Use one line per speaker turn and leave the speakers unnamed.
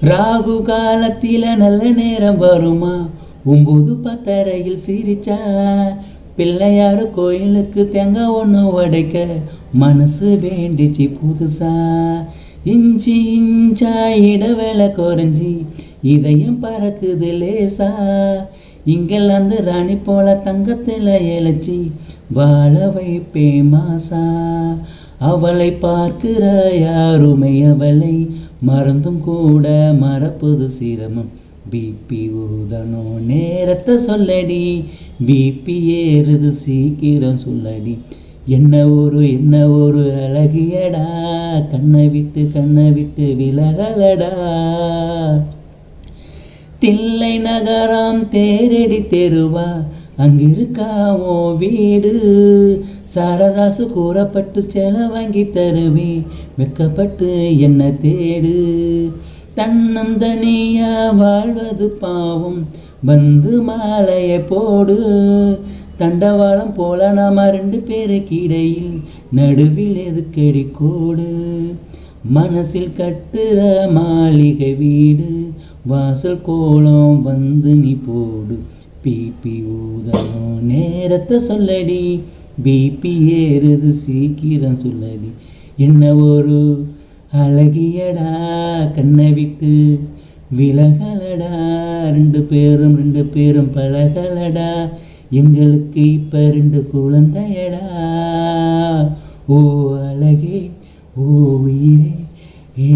ராகு காலத்தில நல்ல நேரம் வருமா 9:10 சிரிச்சா பிள்ளையாரு கோயிலுக்கு தேங்காய் ஒன்று உடைக்க மனசு வேண்டிச்சு புதுசா இஞ்சி இஞ்சா இடவேளை குறைஞ்சி இதயம் பறக்குது லேசா இங்கெல்லாம் அந்த ராணி போல தங்கத்தில் இழைச்சி வாழ வைப்பே மாசா அவளை பார்க்கிற யாருமே அவளை மறந்தும் கூட மறப்பது சிரமம் பிபி ஊதணும் நேரத்தை சொல்லடி பிபி ஏறுது சீக்கிரம் சொல்லடி என்ன ஒரு அழகியடா கண்ணை விட்டு விலகலடா தில்லை நகரம் தேரடி தெருவா அங்கிருக்காவோ வீடு சாரதாசு கூறப்பட்டு செல வாங்கி தருவே வெக்கப்பட்டு என்ன தேடு தன்னந்தனியா வாழ்வது பாவம் வந்து மாலையை போடு தண்டவாளம் போல நாம 2 பேருக்கு இடையில் நடுவில் எதுக்கடி கோடு மனசில் கட்டுற மாளிகை வீடு வாசல் கோலம் வந்து நீ போடு பிபி ஊதணும் நேரத்தை சொல்லடி பிபி ஏறுது சீக்கிரம் சொல்லடி என்ன ஒரு அழகியடா கண்ணை விட்டு விலகலடா 2 பேரும் பழகலடா எங்களுக்கு இப்ப 2 குழந்தையடா ஓ அழகே ஓ உயிரே ஏ